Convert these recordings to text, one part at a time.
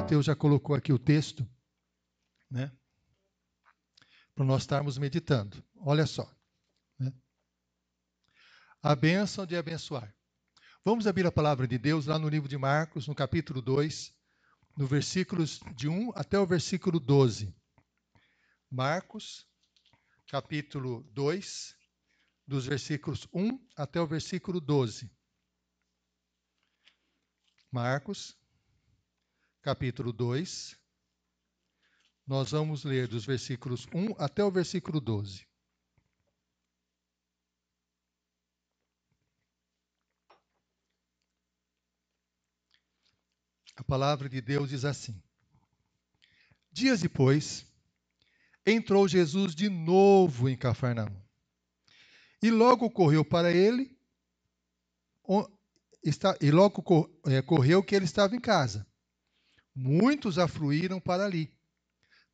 Mateus já colocou aqui o texto, né? Para nós estarmos meditando. Olha só. Né? A bênção de abençoar. Vamos abrir a palavra de Deus lá no livro de Marcos, no capítulo 2, no versículos de 1 até o versículo 12. Marcos, capítulo 2, dos versículos 1 até o versículo 12. Marcos, capítulo 2, nós vamos ler dos versículos 1 até o versículo 12. A palavra de Deus diz assim: Dias depois, entrou Jesus de novo em Cafarnaum. E logo correu para ele, correu que ele estava em casa. Muitos afluíram para ali,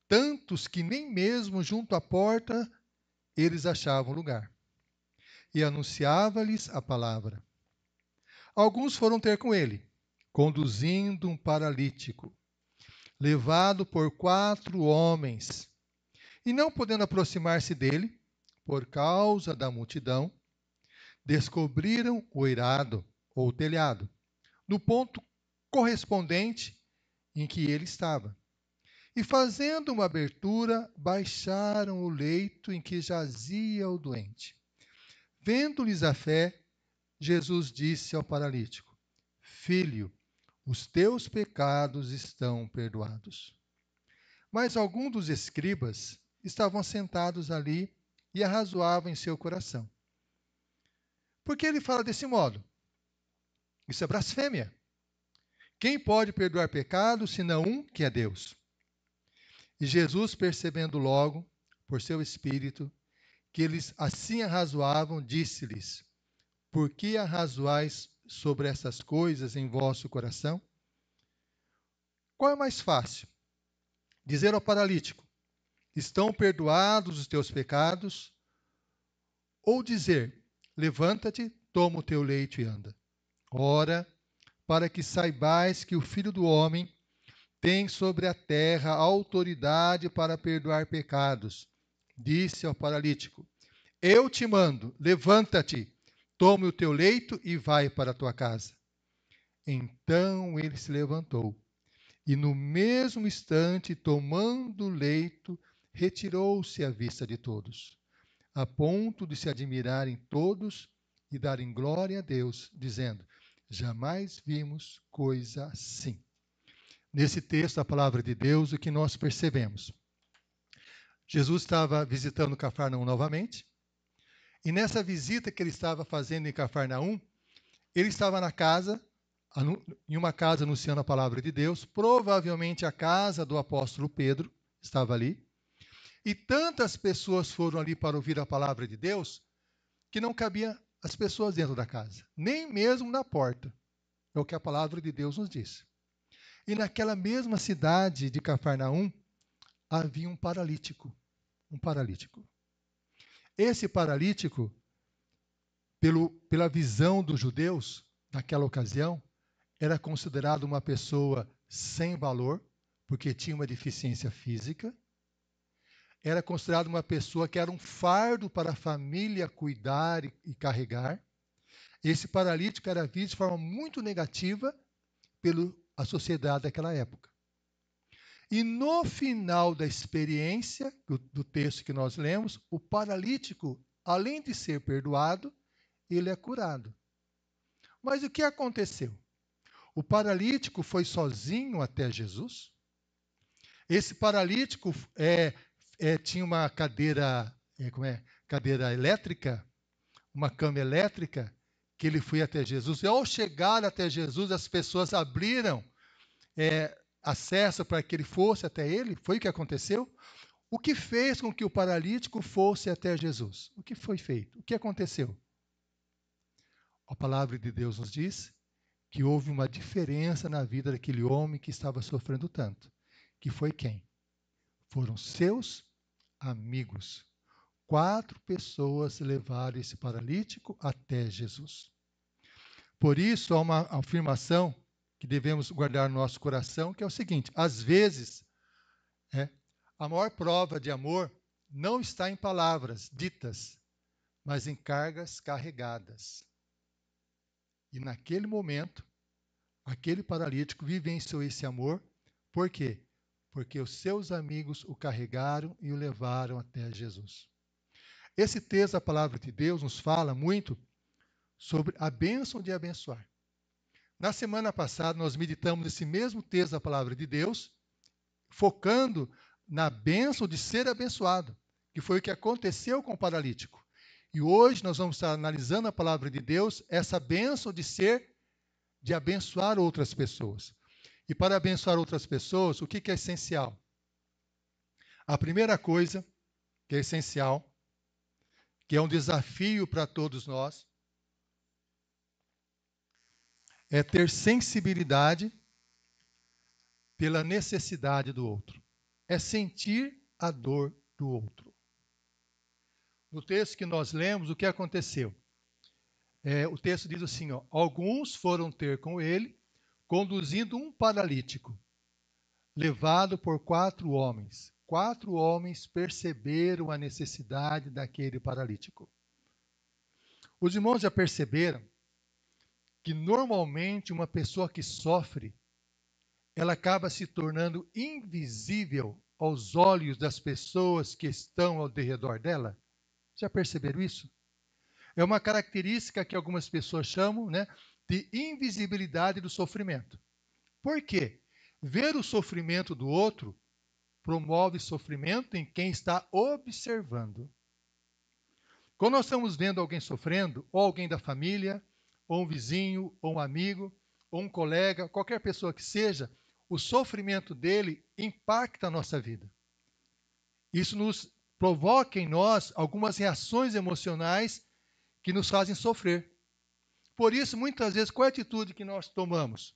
tantos que nem mesmo junto à porta eles achavam lugar. E anunciava-lhes a palavra. Alguns foram ter com ele, conduzindo um paralítico, levado por 4 homens. E não podendo aproximar-se dele, por causa da multidão, descobriram o eirado, ou telhado, no ponto correspondente em que ele estava. E fazendo uma abertura, baixaram o leito em que jazia o doente. Vendo-lhes a fé, Jesus disse ao paralítico: Filho, os teus pecados estão perdoados. Mas alguns dos escribas estavam sentados ali e arrazoavam em seu coração. Por que ele fala desse modo? Isso é blasfêmia. Quem pode perdoar pecados, senão um, que é Deus? E Jesus, percebendo logo, por seu espírito, que eles assim arrazoavam, disse-lhes: Por que arrazoais sobre essas coisas em vosso coração? Qual é mais fácil? Dizer ao paralítico: Estão perdoados os teus pecados? Ou dizer: Levanta-te, toma o teu leito e anda. Ora, para que saibais que o Filho do Homem tem sobre a terra autoridade para perdoar pecados, disse ao paralítico: Eu te mando, levanta-te, tome o teu leito e vai para a tua casa. Então ele se levantou e no mesmo instante, tomando o leito, retirou-se à vista de todos, a ponto de se admirarem todos e darem glória a Deus, dizendo: Jamais vimos coisa assim. Nesse texto, a palavra de Deus, o que nós percebemos? Jesus estava visitando Cafarnaum novamente, e nessa visita que ele estava fazendo em Cafarnaum, ele estava na casa, em uma casa anunciando a palavra de Deus, provavelmente a casa do apóstolo Pedro estava ali, e tantas pessoas foram ali para ouvir a palavra de Deus, que não cabia as pessoas dentro da casa, nem mesmo na porta. É o que a palavra de Deus nos diz. E naquela mesma cidade de Cafarnaum, havia um paralítico. Um paralítico. Esse paralítico, pela visão dos judeus, naquela ocasião, era considerado uma pessoa sem valor, porque tinha uma deficiência física. Era considerado uma pessoa que era um fardo para a família cuidar e carregar. Esse paralítico era visto de forma muito negativa pela sociedade daquela época. E no final da experiência, do texto que nós lemos, o paralítico, além de ser perdoado, ele é curado. Mas o que aconteceu? O paralítico foi sozinho até Jesus? Esse paralítico tinha uma cadeira, cadeira elétrica, uma cama elétrica, que ele foi até Jesus. E ao chegar até Jesus, as pessoas abriram acesso para que ele fosse até ele. Foi o que aconteceu? O que fez com que o paralítico fosse até Jesus? O que foi feito? O que aconteceu? A palavra de Deus nos diz que houve uma diferença na vida daquele homem que estava sofrendo tanto. Que foi quem? Foram seus amigos. 4 pessoas levaram esse paralítico até Jesus. Por isso, há uma afirmação que devemos guardar no nosso coração, que é o seguinte: às vezes, a maior prova de amor não está em palavras ditas, mas em cargas carregadas. E naquele momento, aquele paralítico vivenciou esse amor. Por quê? Porque os seus amigos o carregaram e o levaram até Jesus. Esse texto da palavra de Deus nos fala muito sobre a bênção de abençoar. Na semana passada, nós meditamos esse mesmo texto da palavra de Deus, focando na bênção de ser abençoado, que foi o que aconteceu com o paralítico. E hoje nós vamos estar analisando a palavra de Deus, essa bênção de abençoar outras pessoas. E para abençoar outras pessoas, o que é essencial? A primeira coisa que é essencial, que é um desafio para todos nós, é ter sensibilidade pela necessidade do outro. É sentir a dor do outro. No texto que nós lemos, o que aconteceu? O texto diz assim, alguns foram ter com ele, conduzindo um paralítico, levado por 4 homens. 4 homens perceberam a necessidade daquele paralítico. Os irmãos já perceberam que normalmente uma pessoa que sofre, ela acaba se tornando invisível aos olhos das pessoas que estão ao redor dela? Já perceberam isso? É uma característica que algumas pessoas chamam, de invisibilidade do sofrimento. Por quê? Ver o sofrimento do outro promove sofrimento em quem está observando. Quando nós estamos vendo alguém sofrendo, ou alguém da família, ou um vizinho, ou um amigo, ou um colega, qualquer pessoa que seja, o sofrimento dele impacta a nossa vida. Isso nos provoca em nós algumas reações emocionais que nos fazem sofrer. Por isso, muitas vezes, qual é a atitude que nós tomamos?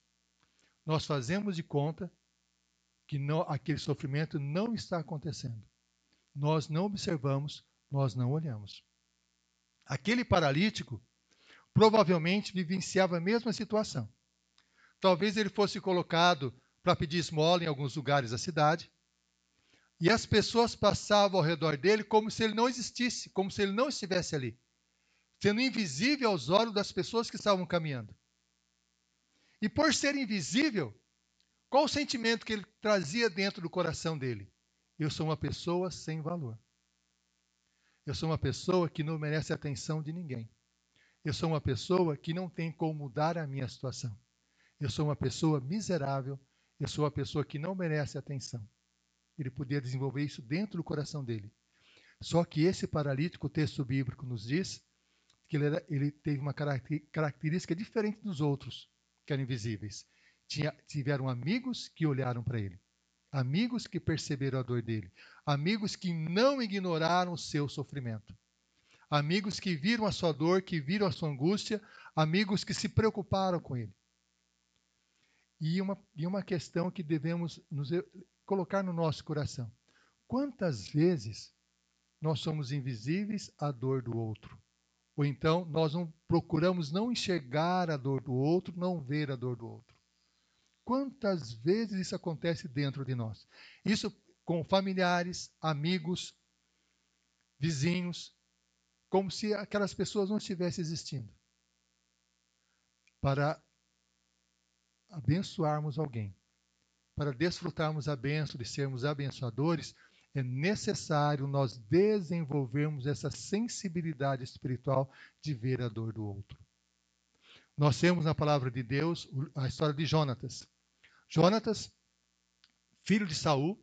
Nós fazemos de conta que aquele sofrimento não está acontecendo. Nós não observamos, nós não olhamos. Aquele paralítico provavelmente vivenciava a mesma situação. Talvez ele fosse colocado para pedir esmola em alguns lugares da cidade, e as pessoas passavam ao redor dele como se ele não existisse, como se ele não estivesse ali, sendo invisível aos olhos das pessoas que estavam caminhando. E por ser invisível, qual o sentimento que ele trazia dentro do coração dele? Eu sou uma pessoa sem valor. Eu sou uma pessoa que não merece a atenção de ninguém. Eu sou uma pessoa que não tem como mudar a minha situação. Eu sou uma pessoa miserável. Eu sou uma pessoa que não merece atenção. Ele podia desenvolver isso dentro do coração dele. Só que esse paralítico, o texto bíblico nos diz que ele teve uma característica diferente dos outros, que eram invisíveis. Tiveram amigos que olharam para ele. Amigos que perceberam a dor dele. Amigos que não ignoraram o seu sofrimento. Amigos que viram a sua dor, que viram a sua angústia. Amigos que se preocuparam com ele. E uma questão que devemos nos colocar no nosso coração. Quantas vezes nós somos invisíveis à dor do outro? Ou então nós não procuramos não enxergar a dor do outro, não ver a dor do outro? Quantas vezes isso acontece dentro de nós? Isso com familiares, amigos, vizinhos, como se aquelas pessoas não estivessem existindo. Para abençoarmos alguém, para desfrutarmos a bênção de sermos abençoadores, é necessário nós desenvolvermos essa sensibilidade espiritual de ver a dor do outro. Nós temos na palavra de Deus a história de Jonatas. Jonatas, filho de Saul,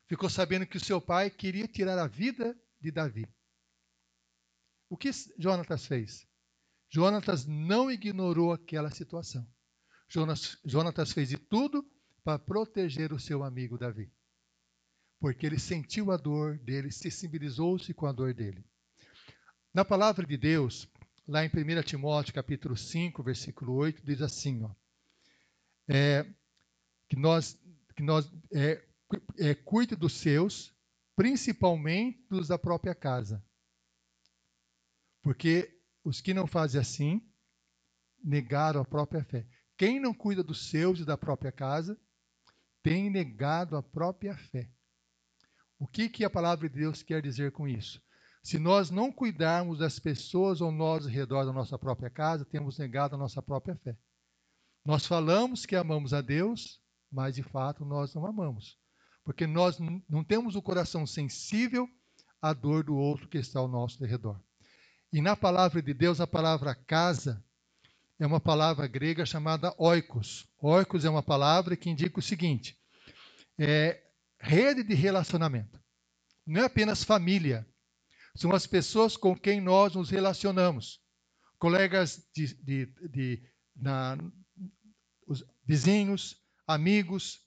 ficou sabendo que o seu pai queria tirar a vida de Davi. O que Jonatas fez? Jonatas não ignorou aquela situação. Jonatas fez de tudo para proteger o seu amigo Davi. Porque ele sentiu a dor dele, sensibilizou-se com a dor dele. Na palavra de Deus, lá em 1 Timóteo, capítulo 5, versículo 8, diz assim, que nós cuide dos seus, principalmente dos da própria casa. Porque os que não fazem assim, negaram a própria fé. Quem não cuida dos seus e da própria casa tem negado a própria fé. O que a palavra de Deus quer dizer com isso? Se nós não cuidarmos das pessoas ao nosso redor da nossa própria casa, temos negado a nossa própria fé. Nós falamos que amamos a Deus, mas de fato nós não amamos. Porque nós não temos o coração sensível à dor do outro que está ao nosso redor. E na palavra de Deus, a palavra casa é uma palavra grega chamada oikos. Oikos é uma palavra que indica o seguinte: rede de relacionamento. Não é apenas família, são as pessoas com quem nós nos relacionamos. Colegas os vizinhos, amigos,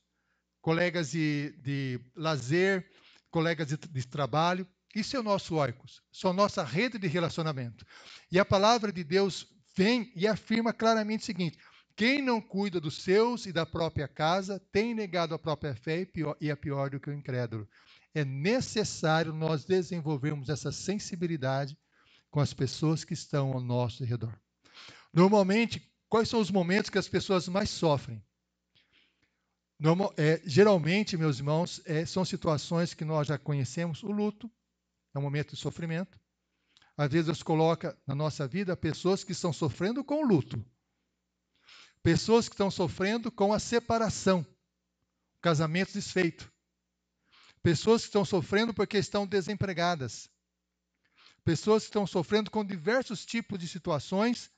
colegas de lazer, colegas de trabalho. Isso é o nosso oikos, são a nossa rede de relacionamento. E a palavra de Deus vem e afirma claramente o seguinte: quem não cuida dos seus e da própria casa tem negado a própria fé e é pior do que o incrédulo. É necessário nós desenvolvermos essa sensibilidade com as pessoas que estão ao nosso redor. Normalmente, quais são os momentos que as pessoas mais sofrem? Geralmente, meus irmãos, são situações que nós já conhecemos. O luto é um momento de sofrimento. Às vezes Deus coloca na nossa vida pessoas que estão sofrendo com o luto. Pessoas que estão sofrendo com a separação, casamento desfeito. Pessoas que estão sofrendo porque estão desempregadas. Pessoas que estão sofrendo com diversos tipos de situações,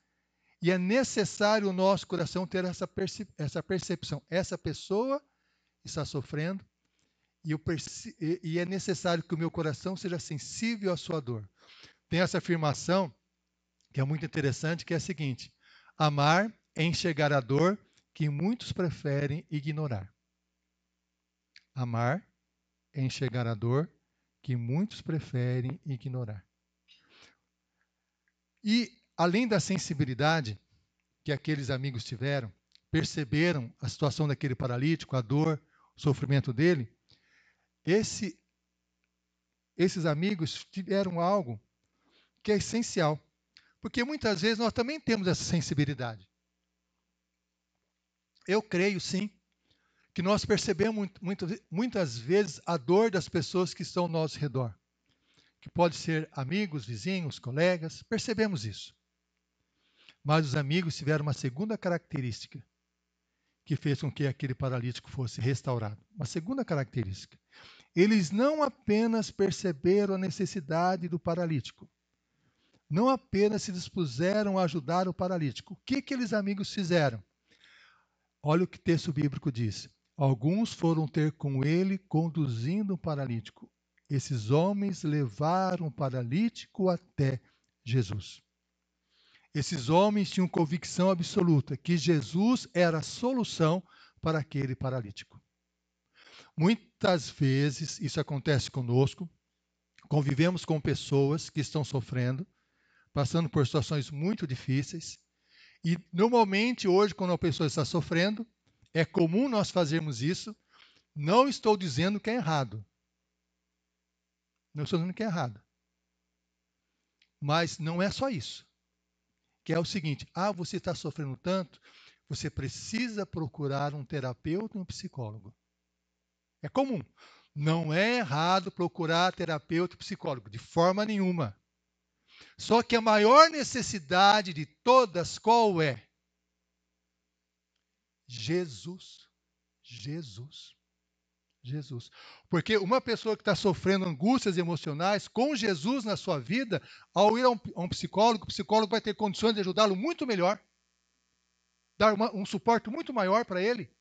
e é necessário o nosso coração ter essa percepção. Essa pessoa está sofrendo e é necessário que o meu coração seja sensível à sua dor. Tem essa afirmação que é muito interessante, que é a seguinte: amar é enxergar a dor que muitos preferem ignorar. Amar é enxergar a dor que muitos preferem ignorar. E, além da sensibilidade que aqueles amigos tiveram, perceberam a situação daquele paralítico, a dor, o sofrimento dele, esses amigos tiveram algo que é essencial. Porque muitas vezes nós também temos essa sensibilidade. Eu creio, sim, que nós percebemos muitas vezes a dor das pessoas que estão ao nosso redor. Que pode ser amigos, vizinhos, colegas, percebemos isso. Mas os amigos tiveram uma segunda característica que fez com que aquele paralítico fosse restaurado. Uma segunda característica. Eles não apenas perceberam a necessidade do paralítico, não apenas se dispuseram a ajudar o paralítico. O que aqueles amigos fizeram? Olha o que o texto bíblico diz. Alguns foram ter com ele conduzindo o paralítico. Esses homens levaram o paralítico até Jesus. Esses homens tinham convicção absoluta que Jesus era a solução para aquele paralítico. Muitas vezes isso acontece conosco, convivemos com pessoas que estão sofrendo, passando por situações muito difíceis, e normalmente hoje, quando a pessoa está sofrendo, é comum nós fazermos isso. Não estou dizendo que é errado. Não estou dizendo que é errado. Mas não é só isso. Que é o seguinte: você está sofrendo tanto, você precisa procurar um terapeuta e um psicólogo. É comum. Não é errado procurar terapeuta e psicólogo, de forma nenhuma. Só que a maior necessidade de todas, qual é? Jesus. Jesus. Jesus. Porque uma pessoa que está sofrendo angústias emocionais, com Jesus na sua vida, ao ir a um psicólogo, o psicólogo vai ter condições de ajudá-lo muito melhor, dar um suporte muito maior para ele.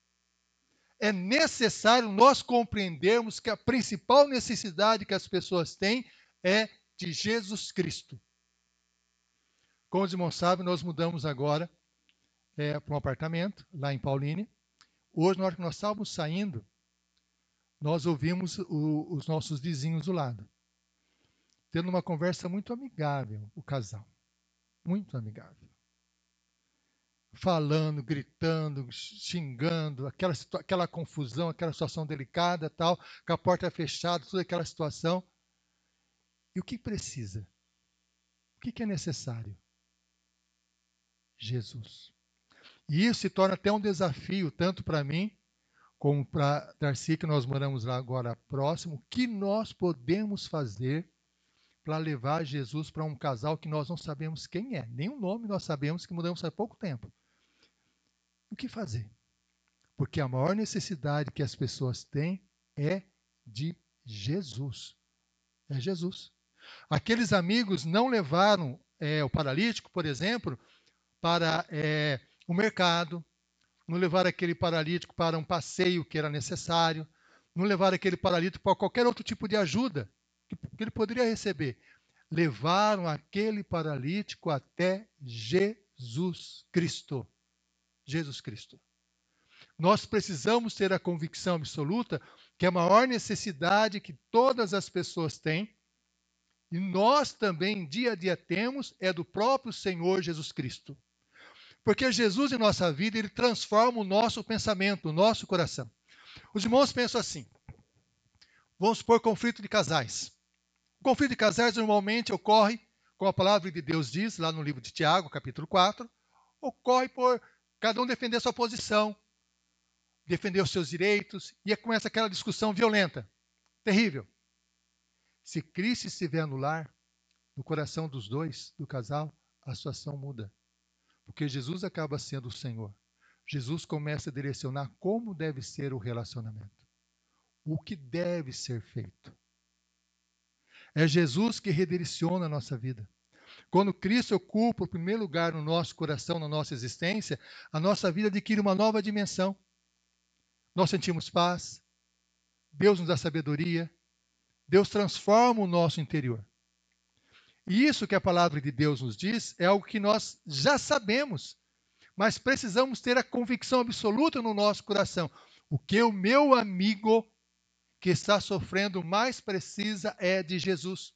É necessário nós compreendermos que a principal necessidade que as pessoas têm é de Jesus Cristo. Como os irmãos sabem, nós mudamos agora para um apartamento lá em Paulínia. Hoje, na hora que nós estávamos saindo, nós ouvimos os nossos vizinhos do lado, tendo uma conversa muito amigável, o casal. Muito amigável. Falando, gritando, xingando, aquela confusão, aquela situação delicada, tal, com a porta fechada, toda aquela situação. E o que precisa? O que é necessário? Jesus. E isso se torna até um desafio, tanto para mim, como para Darcy, que nós moramos lá agora próximo. O que nós podemos fazer para levar Jesus para um casal que nós não sabemos quem é? Nem o nome nós sabemos, que mudamos há pouco tempo. O que fazer? Porque a maior necessidade que as pessoas têm é de Jesus. É Jesus. Aqueles amigos não levaram o paralítico, por exemplo, para o mercado, não levaram aquele paralítico para um passeio que era necessário, não levaram aquele paralítico para qualquer outro tipo de ajuda que ele poderia receber. Levaram aquele paralítico até Jesus Cristo. Jesus Cristo. Nós precisamos ter a convicção absoluta que a maior necessidade que todas as pessoas têm, e nós também dia a dia temos, é do próprio Senhor Jesus Cristo. Porque Jesus em nossa vida, ele transforma o nosso pensamento, o nosso coração. Os irmãos pensam assim, vamos supor conflito de casais. O conflito de casais normalmente ocorre, como a palavra de Deus diz, lá no livro de Tiago, capítulo 4, ocorre por cada um defender a sua posição, defender os seus direitos, e começa aquela discussão violenta, terrível. Se Cristo estiver no lar, no coração dos dois, do casal, a situação muda. Porque Jesus acaba sendo o Senhor. Jesus começa a direcionar como deve ser o relacionamento. O que deve ser feito. É Jesus que redireciona a nossa vida. Quando Cristo ocupa o primeiro lugar no nosso coração, na nossa existência, a nossa vida adquire uma nova dimensão. Nós sentimos paz, Deus nos dá sabedoria, Deus transforma o nosso interior. E isso que a palavra de Deus nos diz é algo que nós já sabemos, mas precisamos ter a convicção absoluta no nosso coração. O que o meu amigo que está sofrendo mais precisa é de Jesus.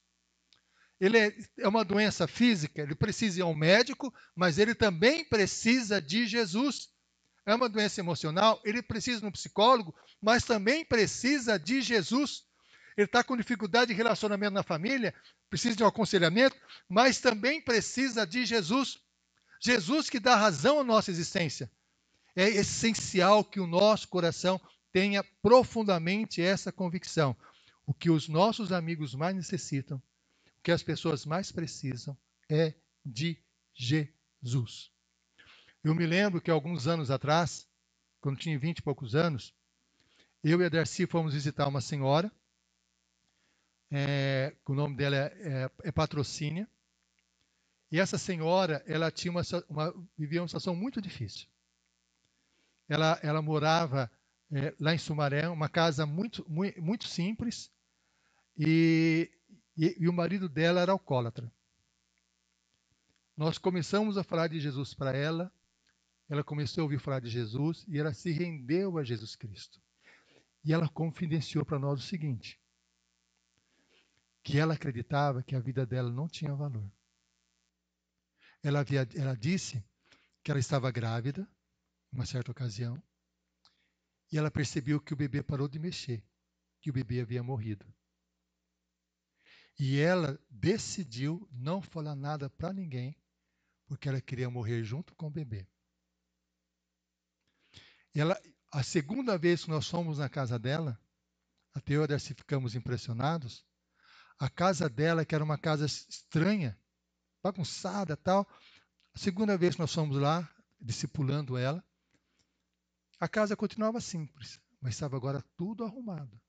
Ele é uma doença física, ele precisa ir ao médico, mas ele também precisa de Jesus. É uma doença emocional, ele precisa de um psicólogo, mas também precisa de Jesus. Ele está com dificuldade de relacionamento na família, precisa de um aconselhamento, mas também precisa de Jesus. Jesus que dá razão à nossa existência. É essencial que o nosso coração tenha profundamente essa convicção. O que os nossos amigos mais necessitam, o que as pessoas mais precisam é de Jesus. Eu me lembro que alguns anos atrás, quando tinha 20 e poucos anos, eu e a Darcy fomos visitar uma senhora, o nome dela é Patrocínio, e essa senhora, ela tinha vivia uma situação muito difícil. Ela morava lá em Sumaré, uma casa muito, muito, muito simples, e o marido dela era alcoólatra. Nós começamos a falar de Jesus para ela começou a ouvir falar de Jesus e ela se rendeu a Jesus Cristo. E ela confidenciou para nós o seguinte, que ela acreditava que a vida dela não tinha valor. Ela disse que ela estava grávida, em uma certa ocasião, e ela percebeu que o bebê parou de mexer, que o bebê havia morrido. E ela decidiu não falar nada para ninguém, porque ela queria morrer junto com o bebê. A segunda vez que nós fomos na casa dela, até eu e a Darcy ficamos impressionados, a casa dela, que era uma casa estranha, bagunçada e tal, a segunda vez que nós fomos lá, discipulando ela, a casa continuava simples, mas estava agora tudo arrumado.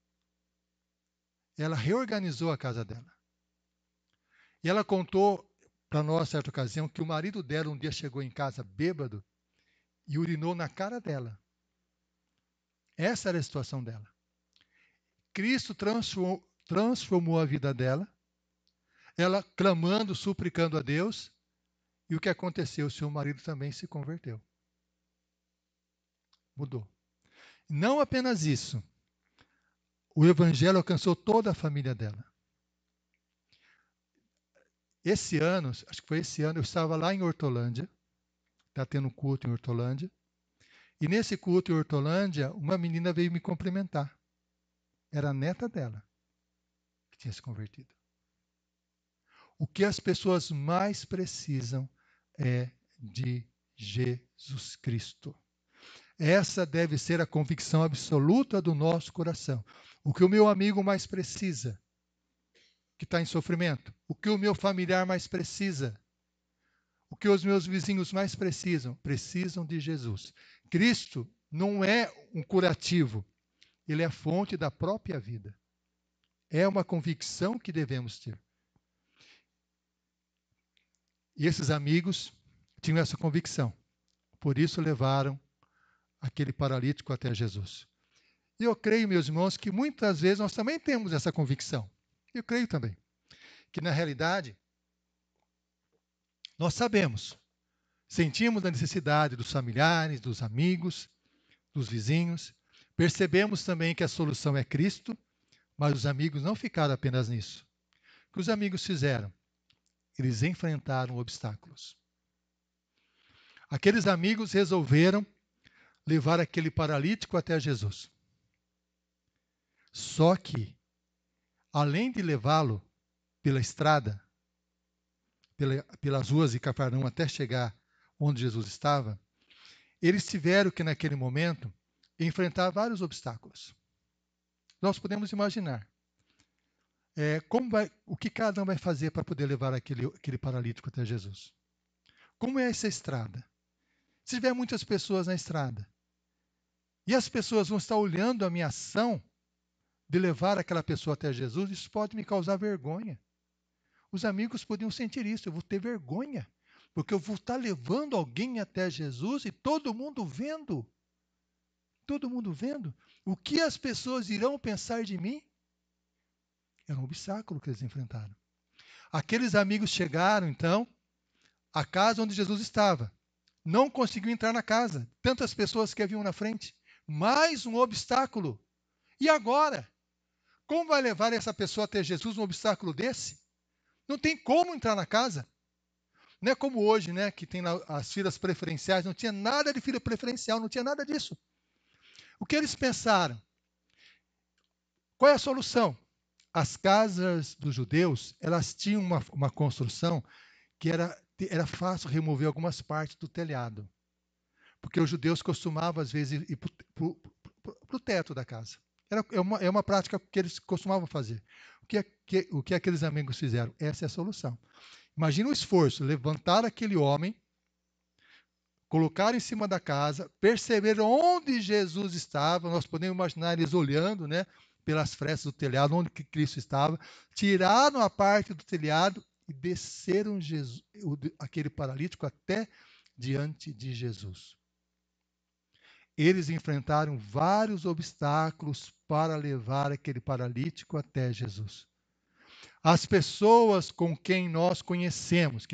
Ela reorganizou a casa dela. E ela contou para nós, certa ocasião, que o marido dela um dia chegou em casa bêbado e urinou na cara dela. Essa era a situação dela. Cristo transformou a vida dela, ela clamando, suplicando a Deus, e o que aconteceu? O seu marido também se converteu. Mudou. Não apenas isso, o evangelho alcançou toda a família dela. Esse ano, acho que foi esse ano, eu estava lá em Hortolândia, está tendo um culto em Hortolândia, e nesse culto em Hortolândia, uma menina veio me cumprimentar. Era a neta dela que tinha se convertido. O que as pessoas mais precisam é de Jesus Cristo. Essa deve ser a convicção absoluta do nosso coração. O que o meu amigo mais precisa, que está em sofrimento, o que o meu familiar mais precisa, o que os meus vizinhos mais precisam de Jesus. Cristo não é um curativo, ele é a fonte da própria vida. É uma convicção que devemos ter. E esses amigos tinham essa convicção. Por isso levaram aquele paralítico até Jesus. E eu creio, meus irmãos, que muitas vezes nós também temos essa convicção. Eu creio também que, na realidade, nós sabemos, sentimos a necessidade dos familiares, dos amigos, dos vizinhos. Percebemos também que a solução é Cristo, mas os amigos não ficaram apenas nisso. O que os amigos fizeram? Eles enfrentaram obstáculos. Aqueles amigos resolveram levar aquele paralítico até Jesus. Só que, além de levá-lo pela estrada, pelas ruas de Cafarnaum até chegar onde Jesus estava, eles tiveram que, naquele momento, enfrentar vários obstáculos. Nós podemos imaginar o que cada um vai fazer para poder levar aquele paralítico até Jesus. Como é essa estrada? Se tiver muitas pessoas na estrada, e as pessoas vão estar olhando a minha ação de levar aquela pessoa até Jesus, isso pode me causar vergonha. Os amigos podiam sentir isso, eu vou ter vergonha, porque eu vou estar levando alguém até Jesus e todo mundo vendo. Todo mundo vendo. O que as pessoas irão pensar de mim? Era um obstáculo que eles enfrentaram. Aqueles amigos chegaram, então, à casa onde Jesus estava. Não conseguiu entrar na casa. Tantas pessoas que haviam na frente. Mais um obstáculo. E agora? Como vai levar essa pessoa até Jesus um obstáculo desse? Não tem como entrar na casa. Não é como hoje, né, que tem lá as filas preferenciais. Não tinha nada de fila preferencial, não tinha nada disso. O que eles pensaram? Qual é a solução? As casas dos judeus, elas tinham uma construção que era fácil remover algumas partes do telhado. Porque os judeus costumavam, às vezes, ir para o teto da casa. É uma prática que eles costumavam fazer. O que aqueles amigos fizeram? Essa é a solução. Imagina o esforço, levantar aquele homem, colocar em cima da casa, perceber onde Jesus estava, nós podemos imaginar eles olhando, né, pelas frestas do telhado, onde que Cristo estava, tiraram a parte do telhado e desceram aquele paralítico até diante de Jesus. Eles enfrentaram vários obstáculos para levar aquele paralítico até Jesus. As pessoas com quem nós conhecemos,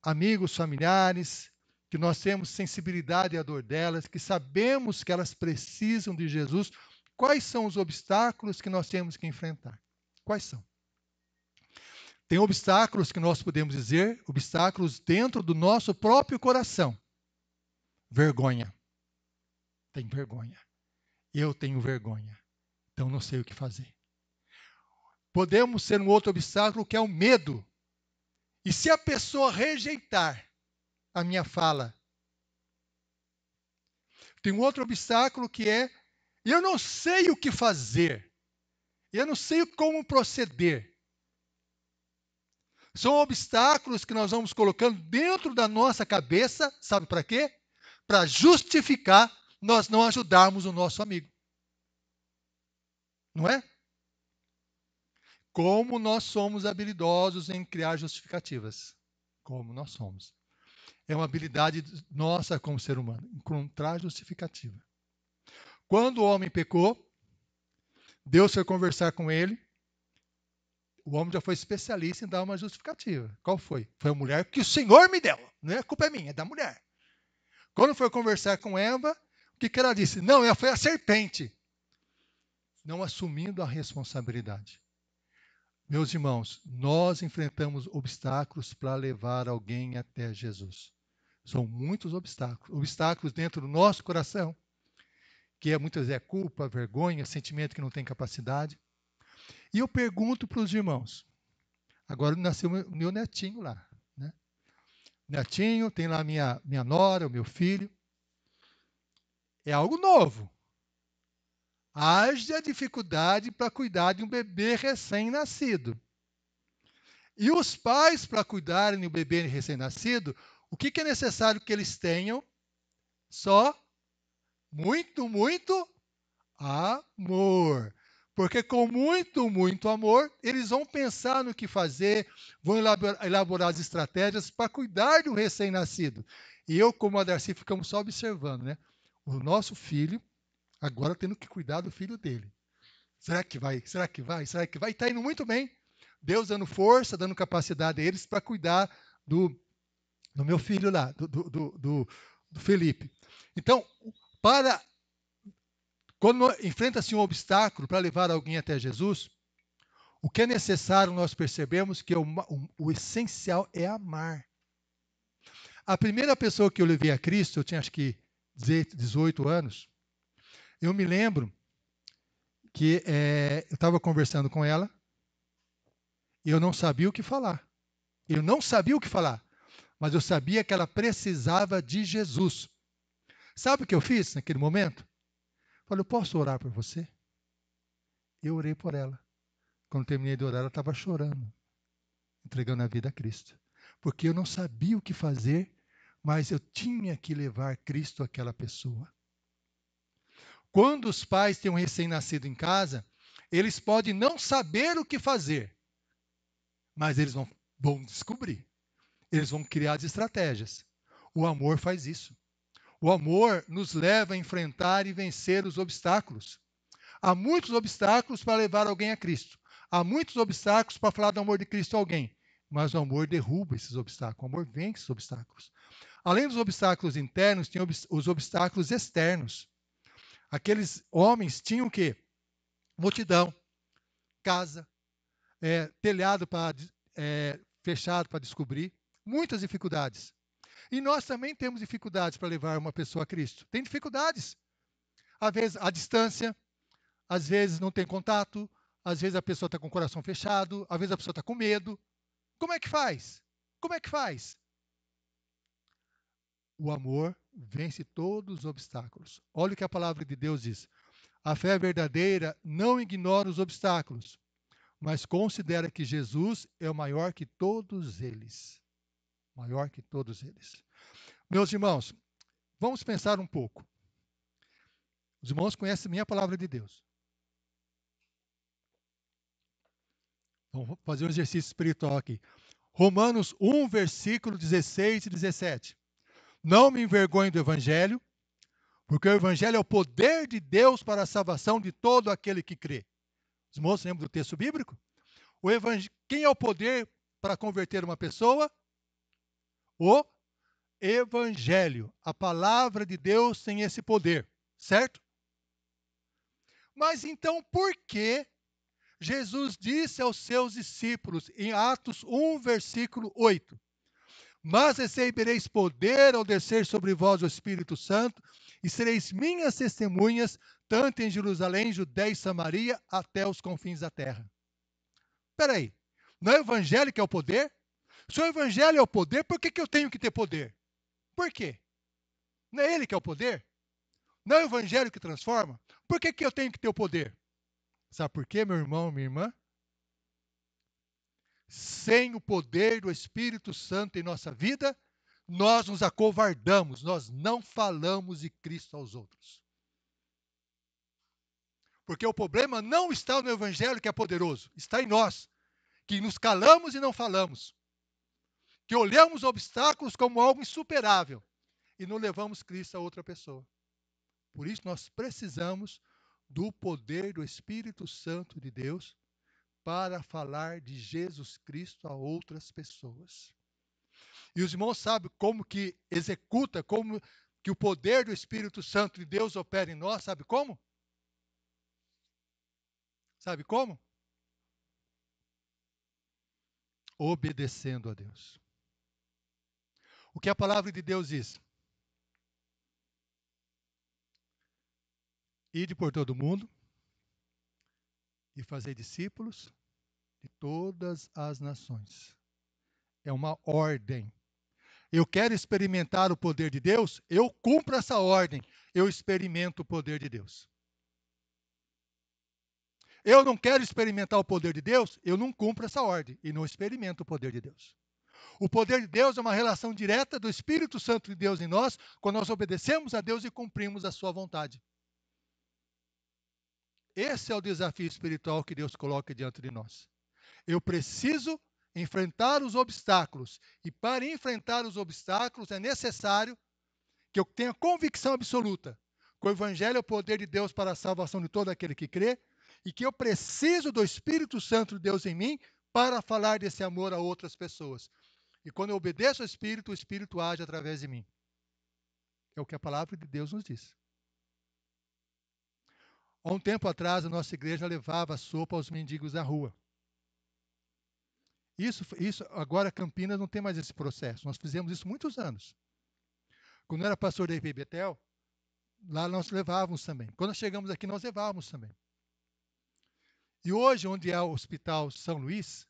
amigos, familiares, que nós temos sensibilidade à dor delas, que sabemos que elas precisam de Jesus, quais são os obstáculos que nós temos que enfrentar? Quais são? Tem obstáculos que nós podemos dizer, obstáculos dentro do nosso próprio coração. Vergonha. Tem vergonha. Eu tenho vergonha. Então não sei o que fazer. Podemos ser um outro obstáculo que é o medo. E se a pessoa rejeitar a minha fala? Tem um outro obstáculo que é, eu não sei o que fazer. Eu não sei como proceder. São obstáculos que nós vamos colocando dentro da nossa cabeça, sabe para quê? Para justificar nós não ajudarmos o nosso amigo. Não é? Como nós somos habilidosos em criar justificativas. Como nós somos. É uma habilidade nossa como ser humano, encontrar justificativa. Quando o homem pecou, Deus foi conversar com ele, o homem já foi especialista em dar uma justificativa. Qual foi? Foi a mulher que o Senhor me deu. Não é culpa minha, é da mulher. Quando foi conversar com Eva, o que ela disse? Não, ela foi a serpente. Não assumindo a responsabilidade. Meus irmãos, nós enfrentamos obstáculos para levar alguém até Jesus. São muitos obstáculos. Obstáculos dentro do nosso coração, que muitas vezes é culpa, vergonha, sentimento que não tem capacidade. E eu pergunto para os irmãos, agora nasceu meu netinho lá, né? netinho, tem lá minha nora, o meu filho. É algo novo. Haja dificuldade para cuidar de um bebê recém-nascido. E os pais, para cuidarem do bebê recém-nascido, o que é necessário que eles tenham? Só muito amor. Porque com muito amor, eles vão pensar no que fazer, vão elaborar as estratégias para cuidar do recém-nascido. E eu, como a Darcy, ficamos só observando, né? O nosso filho, agora tendo que cuidar do filho dele. Será que vai? Será que vai? Será que vai? E está indo muito bem. Deus dando força, dando capacidade a eles para cuidar do, do meu filho lá, do Felipe. Então, para quando enfrenta-se um obstáculo para levar alguém até Jesus, o que é necessário nós percebemos que o essencial é amar. A primeira pessoa que eu levei a Cristo, eu tinha acho que 18 anos, eu me lembro que eu estava conversando com ela e eu não sabia o que falar. Eu não sabia o que falar, mas eu sabia que ela precisava de Jesus. Sabe o que eu fiz naquele momento? Falei, eu posso orar por você? Eu orei por ela. Quando terminei de orar, ela estava chorando, entregando a vida a Cristo. Porque eu não sabia o que fazer, mas eu tinha que levar Cristo àquela pessoa. Quando os pais têm um recém-nascido em casa, eles podem não saber o que fazer, mas eles vão descobrir. Eles vão criar as estratégias. O amor faz isso. O amor nos leva a enfrentar e vencer os obstáculos. Há muitos obstáculos para levar alguém a Cristo. Há muitos obstáculos para falar do amor de Cristo a alguém. Mas o amor derruba esses obstáculos. O amor vence esses obstáculos. Além dos obstáculos internos, tem os obstáculos externos. Aqueles homens tinham o quê? Multidão, casa, telhado fechado para descobrir, muitas dificuldades. E nós também temos dificuldades para levar uma pessoa a Cristo. Tem dificuldades. Às vezes, a distância, às vezes não tem contato, às vezes a pessoa está com o coração fechado, às vezes a pessoa está com medo. Como é que faz? Como é que faz? O amor vence todos os obstáculos. Olha o que a palavra de Deus diz. A fé verdadeira não ignora os obstáculos, mas considera que Jesus é o maior que todos eles. Maior que todos eles. Meus irmãos, vamos pensar um pouco. Os irmãos conhecem a minha palavra de Deus. Vamos fazer um exercício espiritual aqui. Romanos 1, versículo 16 e 17. Não me envergonhe do Evangelho, porque o Evangelho é o poder de Deus para a salvação de todo aquele que crê. Os irmãos lembram do texto bíblico? Quem é o poder para converter uma pessoa? O Evangelho. A palavra de Deus tem esse poder, certo? Mas então por que Jesus disse aos seus discípulos em Atos 1, versículo 8: Mas recebereis poder ao descer sobre vós o Espírito Santo, e sereis minhas testemunhas, tanto em Jerusalém, Judéia e Samaria, até os confins da terra. Espera aí, não é o Evangelho que é o poder? Se o Evangelho é o poder, por que eu tenho que ter poder? Por quê? Não é ele que é o poder? Não é o Evangelho que transforma? Por que eu tenho que ter o poder? Sabe por quê, meu irmão, minha irmã? Sem o poder do Espírito Santo em nossa vida, nós nos acovardamos, nós não falamos de Cristo aos outros. Porque o problema não está no Evangelho que é poderoso, está em nós, que nos calamos e não falamos, que olhamos obstáculos como algo insuperável e não levamos Cristo a outra pessoa. Por isso nós precisamos do poder do Espírito Santo de Deus para falar de Jesus Cristo a outras pessoas. E os irmãos sabem como que executa, como que o poder do Espírito Santo de Deus opera em nós, sabe como? Sabe como? Obedecendo a Deus. O que a palavra de Deus diz? Ide por todo mundo e fazer discípulos de todas as nações. É uma ordem. Eu quero experimentar o poder de Deus, eu cumpro essa ordem, eu experimento o poder de Deus. Eu não quero experimentar o poder de Deus, eu não cumpro essa ordem e não experimento o poder de Deus. O poder de Deus é uma relação direta do Espírito Santo de Deus em nós, quando nós obedecemos a Deus e cumprimos a sua vontade. Esse é o desafio espiritual que Deus coloca diante de nós. Eu preciso enfrentar os obstáculos. E para enfrentar os obstáculos é necessário que eu tenha convicção absoluta que o Evangelho é o poder de Deus para a salvação de todo aquele que crê e que eu preciso do Espírito Santo de Deus em mim para falar desse amor a outras pessoas. E quando eu obedeço ao Espírito, o Espírito age através de mim. É o que a palavra de Deus nos diz. Há um tempo atrás, a nossa igreja levava sopa aos mendigos da rua. Isso, agora Campinas não tem mais esse processo. Nós fizemos isso muitos anos. Quando eu era pastor da IPI Betel, lá nós levávamos também. Quando nós chegamos aqui, nós levávamos também. E hoje, onde é o Hospital São Luís,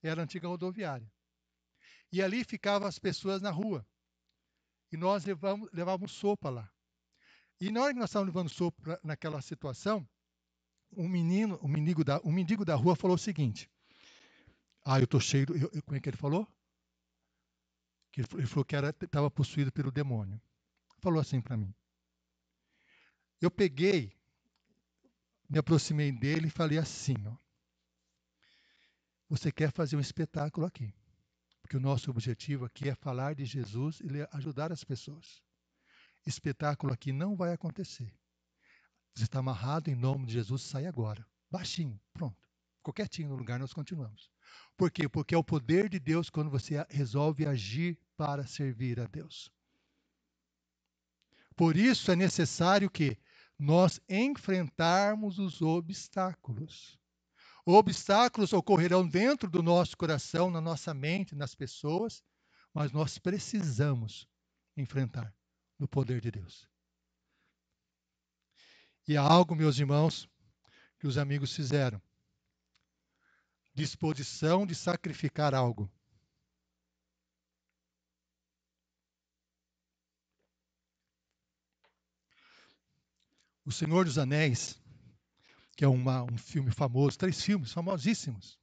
era a antiga rodoviária. E ali ficavam as pessoas na rua. E nós levávamos sopa lá. E na hora que nós estávamos levando sopa naquela situação, um mendigo da rua falou o seguinte: eu estou cheio. Como é que ele falou? Ele falou que estava possuído pelo demônio. Falou assim para mim. Eu peguei, me aproximei dele e falei assim: você quer fazer um espetáculo aqui? Porque o nosso objetivo aqui é falar de Jesus e ajudar as pessoas. Espetáculo aqui não vai acontecer. Você está amarrado em nome de Jesus, sai agora. Baixinho, pronto. Ficou quietinho no lugar, nós continuamos. Por quê? Porque é o poder de Deus quando você resolve agir para servir a Deus. Por isso é necessário que nós enfrentarmos os obstáculos. Obstáculos ocorrerão dentro do nosso coração, na nossa mente, nas pessoas, mas nós precisamos enfrentar no poder de Deus. E há algo, meus irmãos, que os amigos fizeram. Disposição de sacrificar algo. O Senhor dos Anéis, que é um filme famoso, 3 filmes famosíssimos.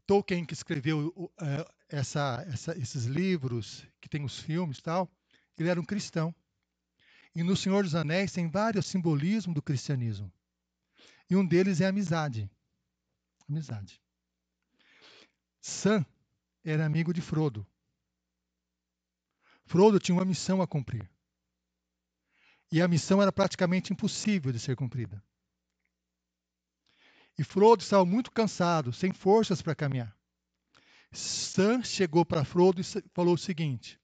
Tolkien, que escreveu esses livros, que tem os filmes e tal, ele era um cristão. E no Senhor dos Anéis tem vários simbolismos do cristianismo. E um deles é a amizade. Amizade. Sam era amigo de Frodo. Frodo tinha uma missão a cumprir. E a missão era praticamente impossível de ser cumprida. E Frodo estava muito cansado, sem forças para caminhar. Sam chegou para Frodo e falou o seguinte,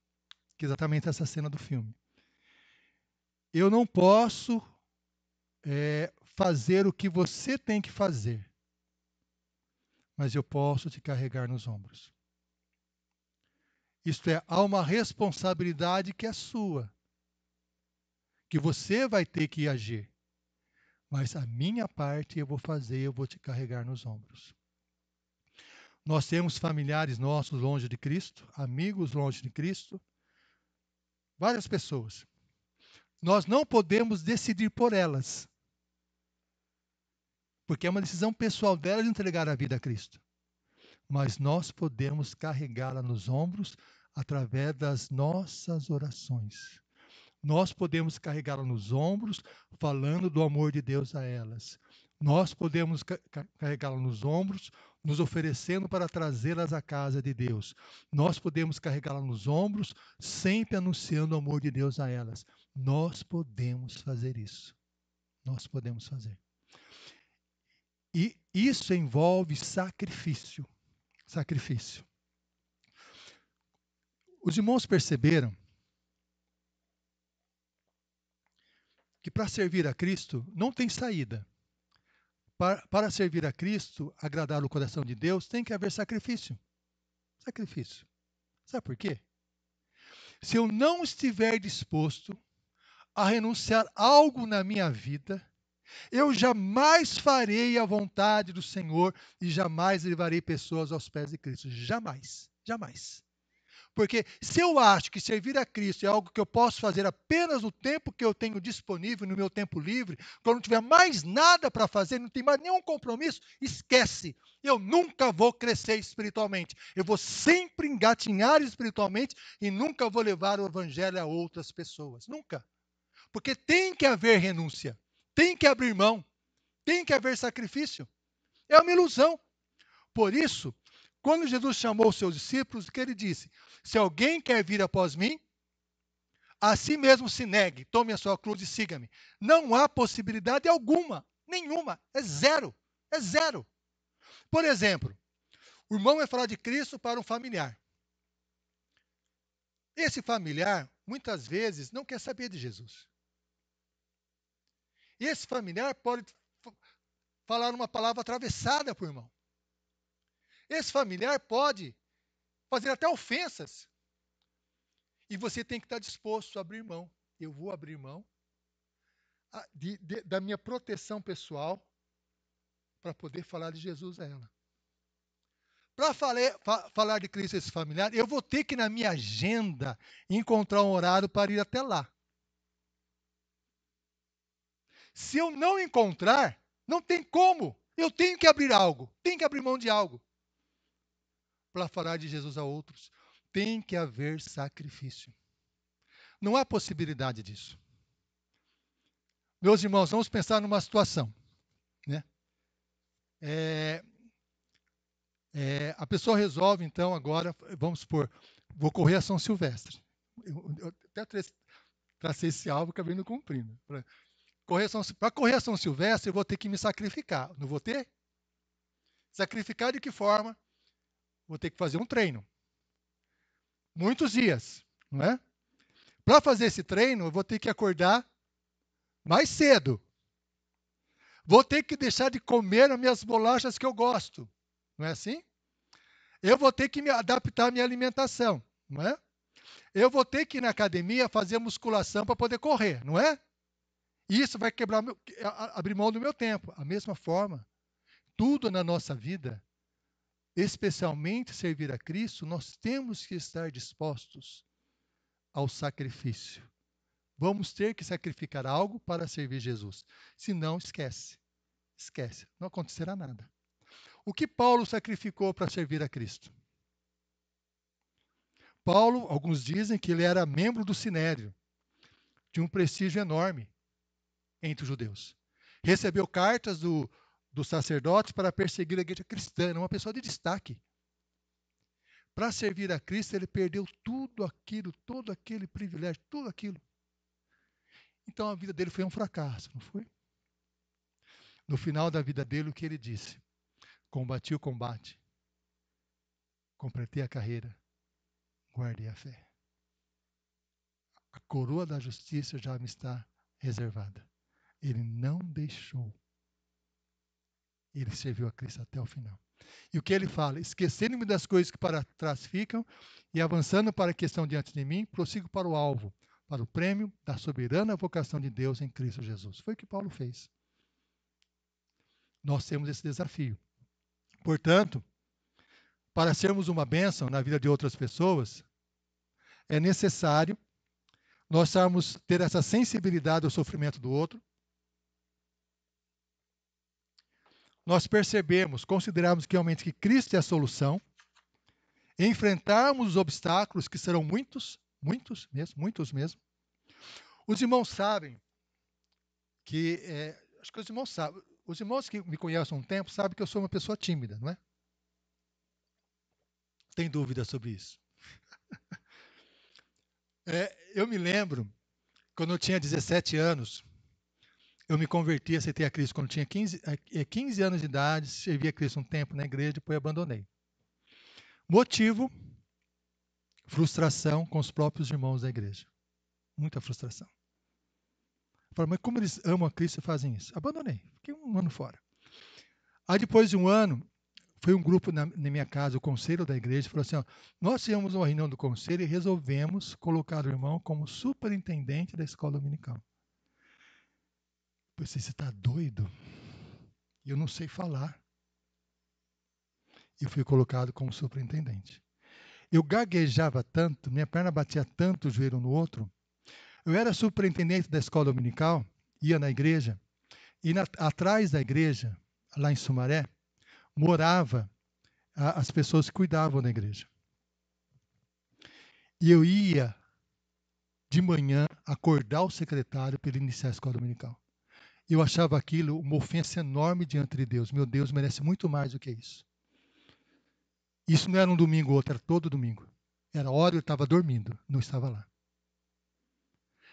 que é exatamente essa cena do filme. Eu não posso fazer o que você tem que fazer, mas eu posso te carregar nos ombros. Isto é, há uma responsabilidade que é sua, que você vai ter que agir. Mas a minha parte eu vou fazer, eu vou te carregar nos ombros. Nós temos familiares nossos longe de Cristo, amigos longe de Cristo, várias pessoas. Nós não podemos decidir por elas, porque é uma decisão pessoal delas de entregar a vida a Cristo. Mas nós podemos carregá-la nos ombros através das nossas orações. Nós podemos carregá-la nos ombros, falando do amor de Deus a elas. Nós podemos carregá-la nos ombros, nos oferecendo para trazê-las à casa de Deus. Nós podemos carregá-la nos ombros, sempre anunciando o amor de Deus a elas. Nós podemos fazer isso. Nós podemos fazer. E isso envolve sacrifício. Sacrifício. Os irmãos perceberam que para servir a Cristo não tem saída. Para servir a Cristo, agradar o coração de Deus, tem que haver sacrifício. Sacrifício. Sabe por quê? Se eu não estiver disposto a renunciar algo na minha vida, eu jamais farei a vontade do Senhor e jamais levarei pessoas aos pés de Cristo. Jamais. Jamais. Porque se eu acho que servir a Cristo é algo que eu posso fazer apenas no tempo que eu tenho disponível, no meu tempo livre, quando não tiver mais nada para fazer, não tem mais nenhum compromisso, esquece. Eu nunca vou crescer espiritualmente. Eu vou sempre engatinhar espiritualmente e nunca vou levar o evangelho a outras pessoas. Nunca. Porque tem que haver renúncia, tem que abrir mão, tem que haver sacrifício. É uma ilusão. Por isso, quando Jesus chamou os seus discípulos, o que ele disse? Se alguém quer vir após mim, a si mesmo se negue, tome a sua cruz e siga-me. Não há possibilidade alguma, nenhuma, é zero, é zero. Por exemplo, o irmão vai falar de Cristo para um familiar. Esse familiar, muitas vezes, não quer saber de Jesus. E esse familiar pode falar uma palavra atravessada para o irmão. Esse familiar pode fazer até ofensas. E você tem que estar disposto a abrir mão. Eu vou abrir mão da minha proteção pessoal para poder falar de Jesus a ela. Para falar de Cristo a esse familiar, eu vou ter que, na minha agenda, encontrar um horário para ir até lá. Se eu não encontrar, não tem como. Eu tenho que abrir algo, tenho que abrir mão de algo. Para falar de Jesus a outros, tem que haver sacrifício. Não há possibilidade disso. Meus irmãos, vamos pensar numa situação, né? A pessoa resolve, então, agora, vamos supor, vou correr a São Silvestre. Eu até tracei esse alvo e acabei não cumprindo. Para correr a São Silvestre, eu vou ter que me sacrificar. Não vou ter? Sacrificar de que forma? Vou ter que fazer um treino. Muitos dias, não é? Para fazer esse treino, eu vou ter que acordar mais cedo. Vou ter que deixar de comer as minhas bolachas que eu gosto. Não é assim? Eu vou ter que me adaptar à minha alimentação, não é? Eu vou ter que ir na academia fazer musculação para poder correr, não é? E isso vai abrir mão do meu tempo. A mesma forma, tudo na nossa vida, especialmente servir a Cristo, nós temos que estar dispostos ao sacrifício. Vamos ter que sacrificar algo para servir Jesus. Se não, esquece. Esquece. Não acontecerá nada. O que Paulo sacrificou para servir a Cristo? Paulo, alguns dizem que ele era membro do Sinédrio, de um prestígio enorme entre os judeus. Recebeu cartas dos sacerdotes para perseguir a igreja cristã, uma pessoa de destaque. Para servir a Cristo, ele perdeu tudo aquilo, todo aquele privilégio, tudo aquilo. Então a vida dele foi um fracasso, não foi? No final da vida dele, o que ele disse? Combati o combate, completei a carreira, guardei a fé. A coroa da justiça já me está reservada. Ele não deixou. Ele serviu a Cristo até o final. E o que ele fala? Esquecendo-me das coisas que para trás ficam e avançando para a questão diante de mim, prossigo para o alvo, para o prêmio da soberana vocação de Deus em Cristo Jesus. Foi o que Paulo fez. Nós temos esse desafio. Portanto, para sermos uma bênção na vida de outras pessoas, é necessário nós ter essa sensibilidade ao sofrimento do outro. Nós percebemos, considerarmos que realmente que Cristo é a solução, enfrentarmos os obstáculos, que serão muitos, muitos mesmo. Os irmãos sabem que, acho que os irmãos que me conhecem há um tempo sabem que eu sou uma pessoa tímida, não é? Tem dúvida sobre isso? Eu me lembro, quando eu tinha 17 anos, eu me converti, aceitei a Cristo quando eu tinha 15 anos de idade, servi a Cristo um tempo na igreja, depois abandonei. Motivo, frustração com os próprios irmãos da igreja. Muita frustração. Eu falei, mas como eles amam a Cristo e fazem isso? Abandonei, fiquei um ano fora. Aí depois de um ano, foi um grupo na minha casa, o conselho da igreja, falou assim, ó, nós tivemos uma reunião do conselho e resolvemos colocar o irmão como superintendente da escola dominical. Eu pensei, você está doido? Eu não sei falar. E fui colocado como superintendente. Eu gaguejava tanto, minha perna batia tanto o joelho no outro. Eu era superintendente da escola dominical, ia na igreja, e atrás da igreja, lá em Sumaré, morava as pessoas que cuidavam da igreja. E eu ia de manhã acordar o secretário para ele iniciar a escola dominical. Eu achava aquilo uma ofensa enorme diante de Deus. Meu Deus merece muito mais do que isso. Isso não era um domingo ou outro, era todo domingo. Era hora eu estava dormindo, não estava lá.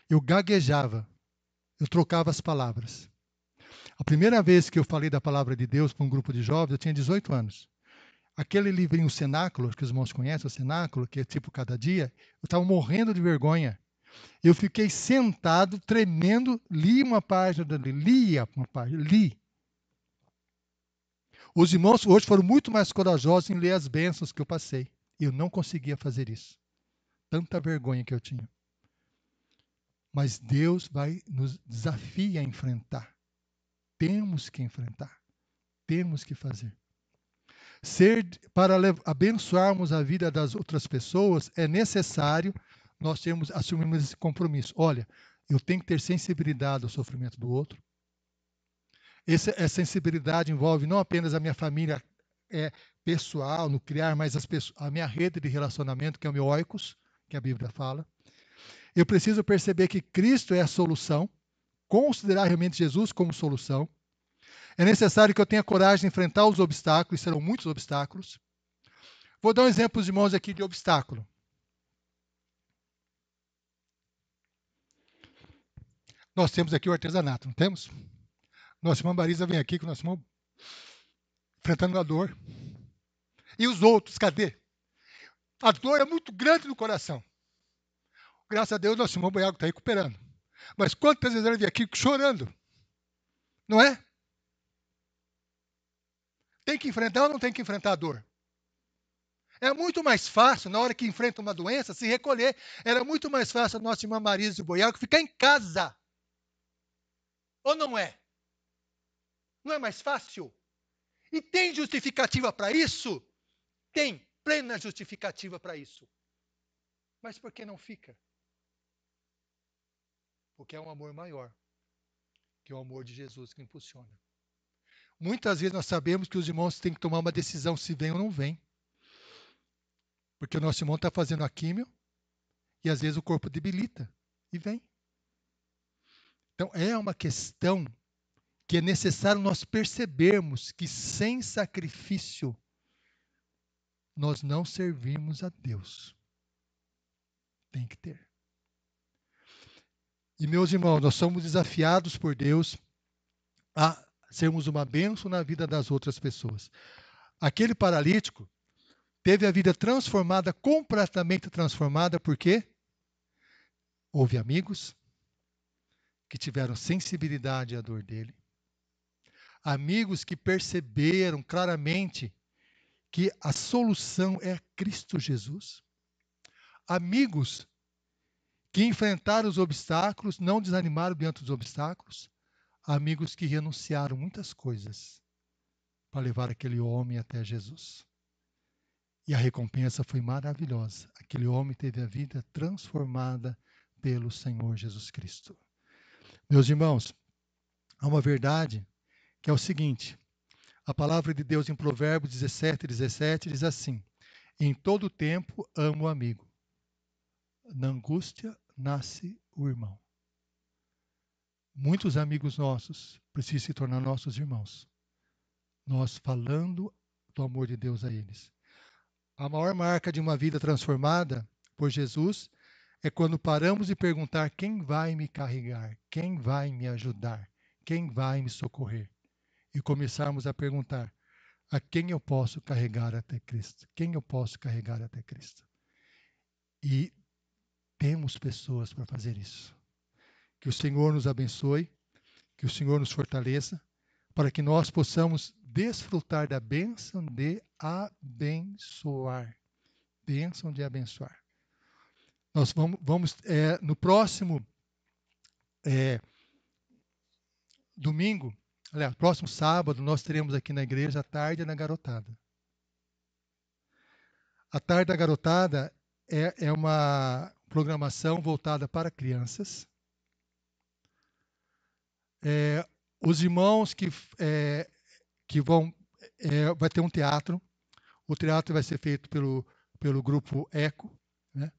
Eu gaguejava, eu trocava as palavras. A primeira vez que eu falei da palavra de Deus para um grupo de jovens, eu tinha 18 anos. Aquele livrinho Cenáculo, que os irmãos conhecem, o Cenáculo, que é tipo cada dia, eu estava morrendo de vergonha. Eu fiquei sentado, tremendo, li uma página, lia uma página, li. Os irmãos hoje foram muito mais corajosos em ler as bênçãos que eu passei. Eu não conseguia fazer isso. Tanta vergonha que eu tinha. Mas Deus vai nos desafiar a enfrentar. Temos que enfrentar. Temos que fazer. Para abençoarmos a vida das outras pessoas, é necessário nós assumirmos esse compromisso. Olha, eu tenho que ter sensibilidade ao sofrimento do outro. Essa sensibilidade envolve não apenas a minha família pessoal, no criar, mas a minha rede de relacionamento, que é o meu oikos, que a Bíblia fala. Eu preciso perceber que Cristo é a solução, considerar realmente Jesus como solução. É necessário que eu tenha coragem de enfrentar os obstáculos, serão muitos obstáculos. Vou dar um exemplo, os irmãos, aqui de obstáculo. Nós temos aqui o artesanato, não temos? Nossa irmã Marisa vem aqui com o nosso irmão enfrentando a dor. E os outros, cadê? A dor é muito grande no coração. Graças a Deus, nosso irmão Boiago está recuperando. Mas quantas vezes ele vem aqui chorando? Não é? Tem que enfrentar ou não tem que enfrentar a dor? É muito mais fácil, na hora que enfrenta uma doença, se recolher. Era muito mais fácil a nossa irmã Marisa e Boiago ficar em casa. Ou não é? Não é mais fácil? E tem justificativa para isso? Tem plena justificativa para isso. Mas por que não fica? Porque é um amor maior, que é o amor de Jesus que impulsiona. Muitas vezes nós sabemos que os irmãos têm que tomar uma decisão se vem ou não vem. Porque o nosso irmão está fazendo a químio e às vezes o corpo debilita e vem. Então é uma questão que é necessário nós percebermos que sem sacrifício nós não servimos a Deus. Tem que ter. E meus irmãos, nós somos desafiados por Deus a sermos uma bênção na vida das outras pessoas. Aquele paralítico teve a vida transformada, completamente transformada, porque houve amigos que tiveram sensibilidade à dor dele, amigos que perceberam claramente que a solução é Cristo Jesus, amigos que enfrentaram os obstáculos, não desanimaram diante dos obstáculos, amigos que renunciaram muitas coisas para levar aquele homem até Jesus. E a recompensa foi maravilhosa. Aquele homem teve a vida transformada pelo Senhor Jesus Cristo. Meus irmãos, há uma verdade que é o seguinte: a palavra de Deus em Provérbios 17 diz assim: em todo tempo amo o amigo, na angústia nasce o irmão. Muitos amigos nossos precisam se tornar nossos irmãos, nós falando do amor de Deus a eles. A maior marca de uma vida transformada por Jesus é quando paramos de perguntar quem vai me carregar, quem vai me ajudar, quem vai me socorrer, e começarmos a perguntar: a quem eu posso carregar até Cristo? Quem eu posso carregar até Cristo? E temos pessoas para fazer isso. Que o Senhor nos abençoe, que o Senhor nos fortaleça, para que nós possamos desfrutar da bênção de abençoar. Bênção de abençoar. Nós vamos no próximo domingo, aliás, próximo sábado, nós teremos aqui na igreja a tarde na garotada. A Tarde da Garotada é uma programação voltada para crianças. Os irmãos que vão... vai ter um teatro. O teatro vai ser feito pelo grupo Eco, né?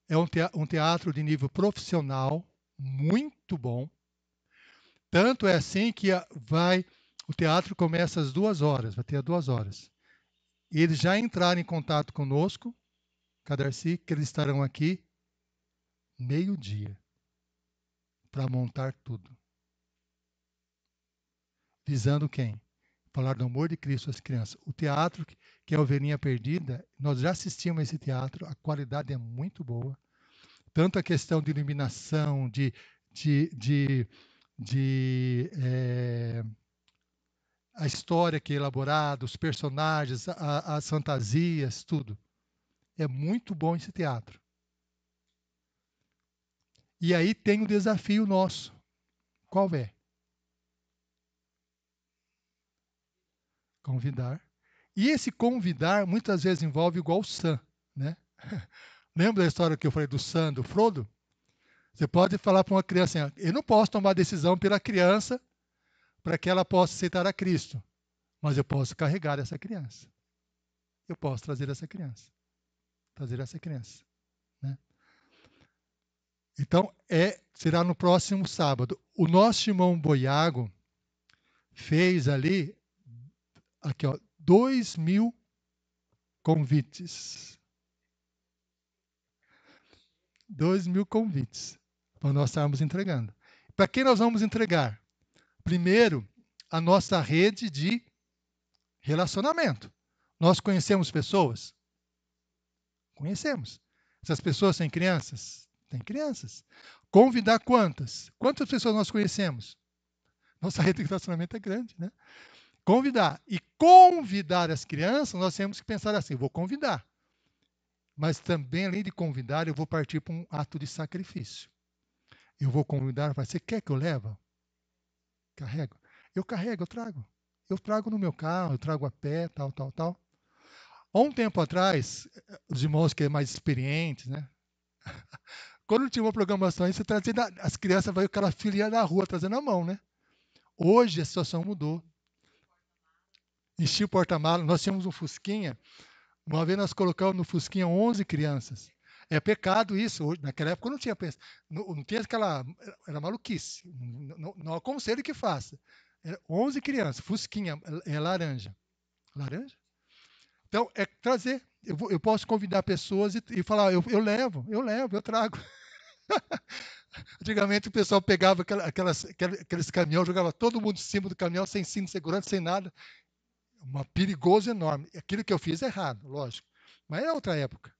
É um teatro de nível profissional, muito bom. Tanto é assim que o teatro começa às 2 horas, vai ter às 2 horas. E eles já entraram em contato conosco, com a Darcy, que eles estarão aqui meio-dia para montar tudo. Visando quem? Falar do amor de Cristo às crianças. O teatro, que é a Ovelhinha Perdida, nós já assistimos a esse teatro, a qualidade é muito boa. Tanto a questão de iluminação, a história que é elaborada, os personagens, as fantasias, tudo. É muito bom esse teatro. E aí tem o desafio nosso. Qual é? Convidar. E esse convidar muitas vezes envolve igual o Sam, né? Lembra da história que eu falei do Sam, do Frodo? Você pode falar para uma criança assim, eu não posso tomar decisão pela criança para que ela possa aceitar a Cristo, mas eu posso carregar essa criança. Eu posso trazer essa criança. Trazer essa criança. Né? Então, será no próximo sábado. O nosso irmão Boiago fez ali, aqui, ó, 2.000 convites. 2.000 convites para nós estarmos entregando. Para quem nós vamos entregar? Primeiro, a nossa rede de relacionamento. Nós conhecemos pessoas? Conhecemos. Essas pessoas têm crianças? Têm crianças. Convidar quantas? Quantas pessoas nós conhecemos? Nossa rede de relacionamento é grande, né? Convidar. E convidar as crianças, nós temos que pensar assim, vou convidar. Mas também, além de convidar, eu vou partir para um ato de sacrifício. Eu vou convidar, você quer que eu leve? Carrego. Eu carrego, eu trago. Eu trago no meu carro, eu trago a pé, tal, tal, tal. Há um tempo atrás, os irmãos que é mais experientes, né? Quando tinha uma programação, você trazia as crianças, vai aquela filha na rua trazendo a mão, né? Hoje a situação mudou. Enchi o porta-malas, nós tínhamos um Fusquinha, uma vez nós colocamos no Fusquinha 11 crianças. É pecado isso, naquela época não tinha, não tinha aquela, era maluquice, não aconselho que faça. 11 crianças, Fusquinha, é laranja. Laranja? Então, é trazer. Eu posso convidar pessoas e falar, eu levo, eu trago. Antigamente o pessoal pegava aqueles caminhões, jogava todo mundo em cima do caminhão, sem cinto de segurança, sem nada. Uma perigoso enorme. Aquilo que eu fiz é errado, lógico. Mas é outra época.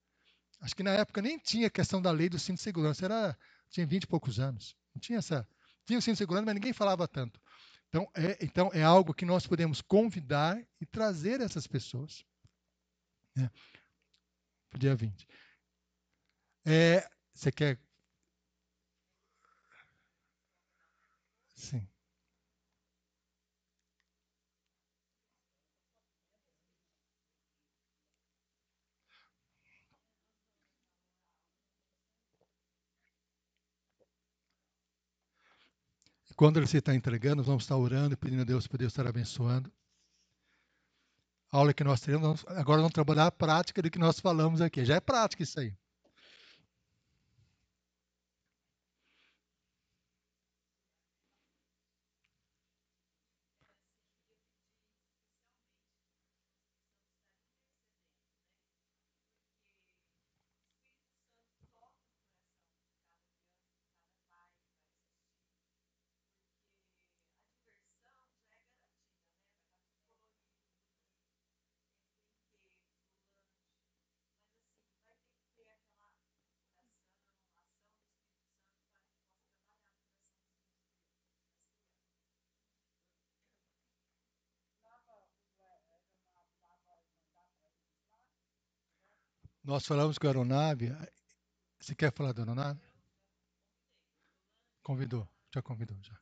Acho que na época nem tinha questão da lei do cinto de segurança. Tinha 20 e poucos anos. Não tinha essa. Tinha o cinto de segurança, mas ninguém falava tanto. Então é algo que nós podemos convidar e trazer essas pessoas. Né? Para o dia 20. Você quer. Sim. E quando você está entregando, nós vamos estar orando e pedindo a Deus para Deus estar abençoando. A aula que nós teremos, agora vamos trabalhar a prática do que nós falamos aqui. Já é prática isso aí. Nós falamos com a aeronave. Você quer falar da aeronave? Convidou. Já convidou, já.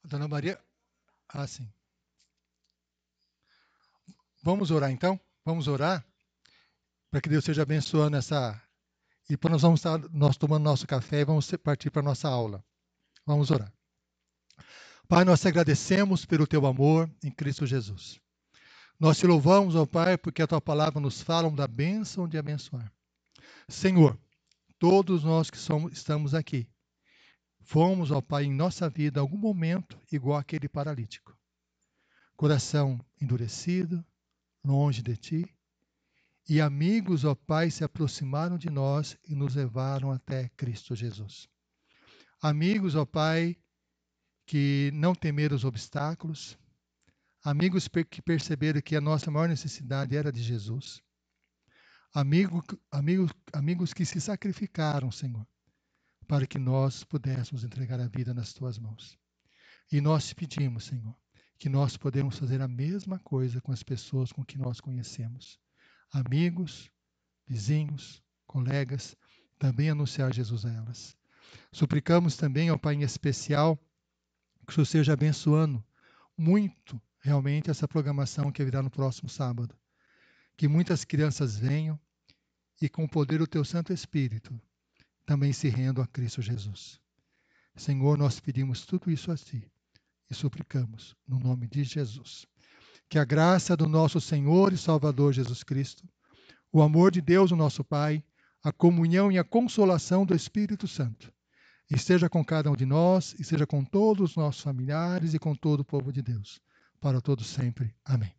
A dona Maria. Ah, sim. Vamos orar então? Vamos orar para que Deus seja abençoando essa. E depois nós vamos estar tomando nosso café e vamos partir para a nossa aula. Vamos orar. Pai, nós te agradecemos pelo teu amor em Cristo Jesus. Nós te louvamos, ó Pai, porque a tua palavra nos fala da bênção de abençoar. Senhor, todos nós que estamos aqui, fomos, ó Pai, em nossa vida, em algum momento, igual aquele paralítico. Coração endurecido, longe de ti, e amigos, ó Pai, se aproximaram de nós e nos levaram até Cristo Jesus. Amigos, ó Pai, que não temeram os obstáculos, amigos que perceberam que a nossa maior necessidade era de Jesus, amigos que se sacrificaram, Senhor, para que nós pudéssemos entregar a vida nas tuas mãos. E nós te pedimos, Senhor, que nós podemos fazer a mesma coisa com as pessoas com que nós conhecemos. Amigos, vizinhos, colegas, também anunciar Jesus a elas. Suplicamos também, ó Pai, em especial, que o Senhor esteja abençoando muito, realmente, essa programação que virá no próximo sábado. Que muitas crianças venham e, com o poder do Teu Santo Espírito, também se rendam a Cristo Jesus. Senhor, nós pedimos tudo isso a Ti e suplicamos, no nome de Jesus. Que a graça do nosso Senhor e Salvador Jesus Cristo, o amor de Deus, o nosso Pai, a comunhão e a consolação do Espírito Santo, esteja com cada um de nós, esteja com todos os nossos familiares e com todo o povo de Deus, para todos sempre. Amém.